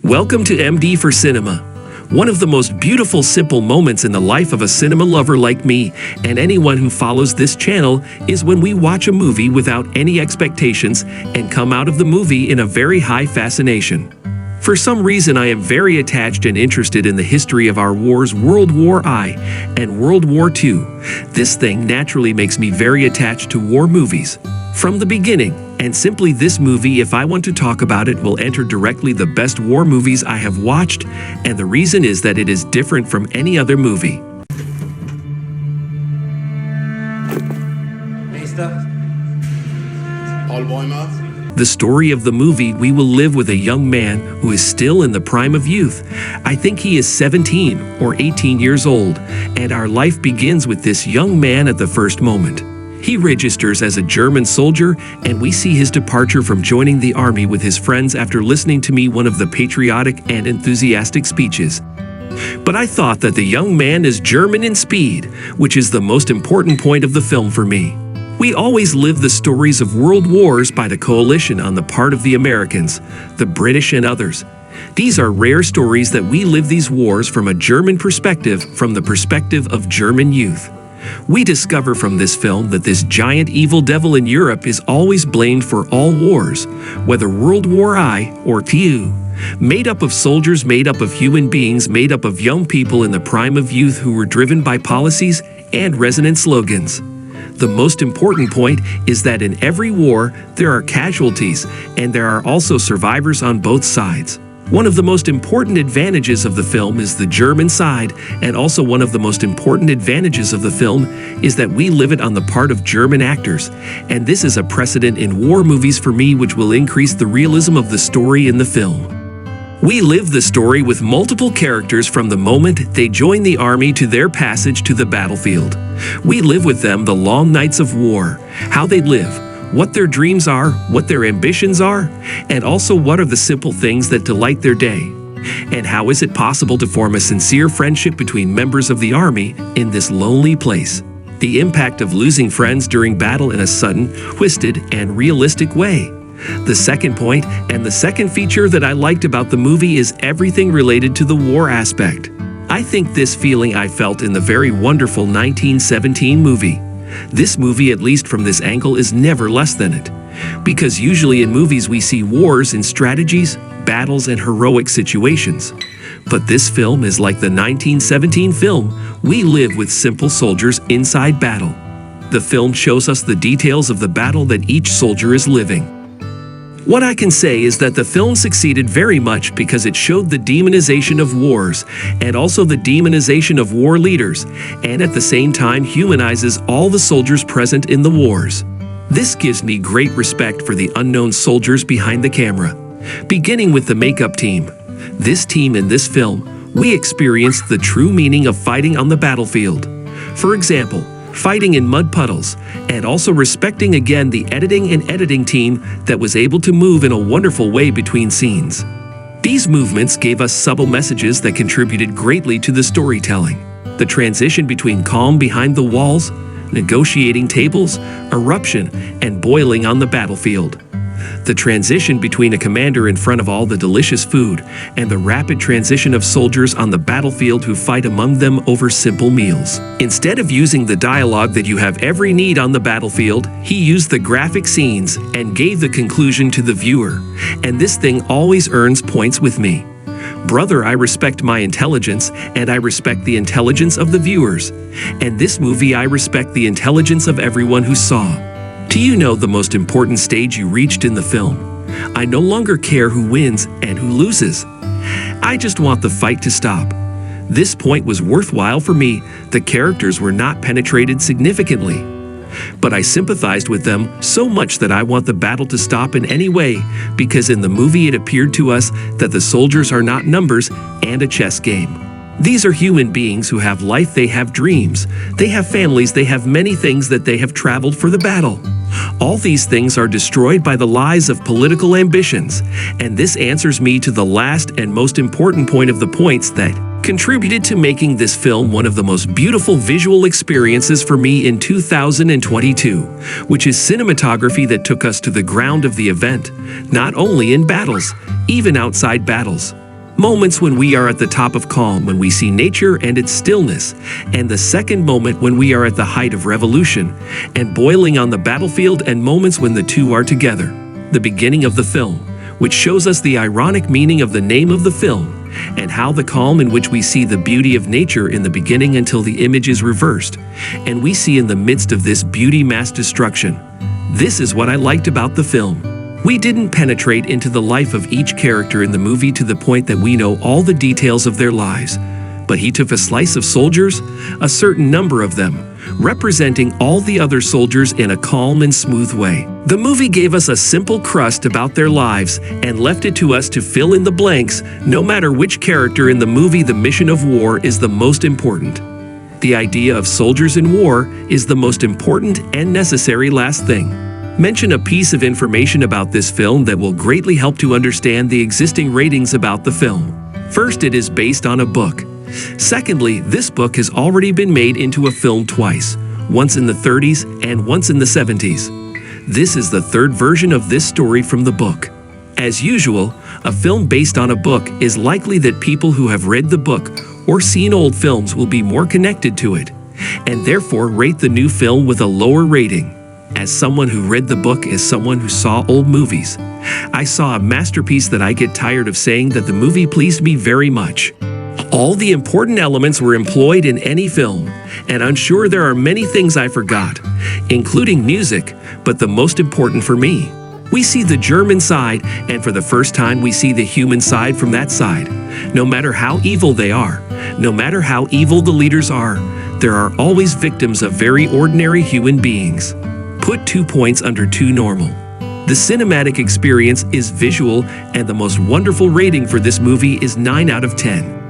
Welcome to MD for Cinema. One of the most beautiful, simple moments in the life of a cinema lover like me and anyone who follows this channel is when we watch a movie without any expectations and come out of the movie in a very high fascination. For some reason, I am very attached and interested in the history of our wars, World War I and World War II. This thing naturally makes me very attached to war movies from the beginning. And simply this movie, if I want to talk about it, will enter directly the best war movies I have watched, and the reason is that it is different from any other movie. The story of the movie, we will live with a young man who is still in the prime of youth. I think he is 17 or 18 years old, and our life begins with this young man at the first moment. He registers as a German soldier, and we see his departure from joining the army with his friends after listening to me one of the patriotic and enthusiastic speeches. But I thought that the young man is German in speed, which is the most important point of the film for me. We always live the stories of world wars by the coalition on the part of the Americans, the British and others. These are rare stories that we live these wars from a German perspective, from the perspective of German youth. We discover from this film that this giant evil devil in Europe is always blamed for all wars, whether World War I or II, made up of soldiers, made up of human beings, made up of young people in the prime of youth who were driven by policies and resonant slogans. The most important point is that in every war, there are casualties, and there are also survivors on both sides. One of the most important advantages of the film is the German side, and also one of the most important advantages of the film is that we live it on the part of German actors, and this is a precedent in war movies for me, which will increase the realism of the story in the film. We live the story with multiple characters from the moment they join the army to their passage to the battlefield. We live with them the long nights of war, how they live, what their dreams are, what their ambitions are, and also what are the simple things that delight their day. And how is it possible to form a sincere friendship between members of the army in this lonely place? The impact of losing friends during battle in a sudden, twisted, and realistic way. The second point and the second feature that I liked about the movie is everything related to the war aspect. I think this feeling I felt in the very wonderful 1917 movie. This movie, at least from this angle, is never less than it. Because usually in movies we see wars in strategies, battles, and heroic situations. But this film is like the 1917 film. We live with simple soldiers inside battle. The film shows us the details of the battle that each soldier is living. What I can say is that the film succeeded very much because it showed the demonization of wars and also the demonization of war leaders, and at the same time humanizes all the soldiers present in the wars. This gives me great respect for the unknown soldiers behind the camera. Beginning with the makeup team. This team in this film, we experienced the true meaning of fighting on the battlefield. For example, fighting in mud puddles, and also respecting again the editing team that was able to move in a wonderful way between scenes. These movements gave us subtle messages that contributed greatly to the storytelling. The transition between calm behind the walls, negotiating tables, eruption, and boiling on the battlefield. The transition between a commander in front of all the delicious food and the rapid transition of soldiers on the battlefield who fight among them over simple meals. Instead of using the dialogue that you have every need on the battlefield, he used the graphic scenes and gave the conclusion to the viewer. And this thing always earns points with me. Brother, I respect my intelligence, and I respect the intelligence of the viewers. And this movie, I respect the intelligence of everyone who saw. Do you know the most important stage you reached in the film? I no longer care who wins and who loses. I just want the fight to stop. This point was worthwhile for me. The characters were not penetrated significantly. But I sympathized with them so much that I want the battle to stop in any way, because in the movie it appeared to us that the soldiers are not numbers and a chess game. These are human beings who have life, they have dreams, they have families, they have many things that they have traveled for the battle. All these things are destroyed by the lies of political ambitions, and this answers me to the last and most important point of the points that contributed to making this film one of the most beautiful visual experiences for me in 2022, which is cinematography that took us to the ground of the event, not only in battles, even outside battles. Moments when we are at the top of calm, when we see nature and its stillness, and the second moment when we are at the height of revolution and boiling on the battlefield, and moments when the two are together. The beginning of the film, which shows us the ironic meaning of the name of the film, and how the calm in which we see the beauty of nature in the beginning until the image is reversed, and we see in the midst of this beauty mass destruction. This is what I liked about the film. We didn't penetrate into the life of each character in the movie to the point that we know all the details of their lives, but he took a slice of soldiers, a certain number of them, representing all the other soldiers in a calm and smooth way. The movie gave us a simple crust about their lives and left it to us to fill in the blanks. No matter which character in the movie, the mission of war is the most important. The idea of soldiers in war is the most important and necessary last thing. Mention a piece of information about this film that will greatly help to understand the existing ratings about the film. First, it is based on a book. Secondly, this book has already been made into a film twice, once in the 30s and once in the 70s. This is the third version of this story from the book. As usual, a film based on a book is likely that people who have read the book or seen old films will be more connected to it, and therefore rate the new film with a lower rating. As someone who read the book, as someone who saw old movies, I saw a masterpiece that I get tired of saying that the movie pleased me very much. All the important elements were employed in any film, and I'm sure there are many things I forgot, including music, but the most important for me. We see the German side, and for the first time we see the human side from that side. No matter how evil they are, no matter how evil the leaders are, there are always victims of very ordinary human beings. Put 2 points under 2 normal. The cinematic experience is visual, and the most wonderful rating for this movie is 9 out of 10.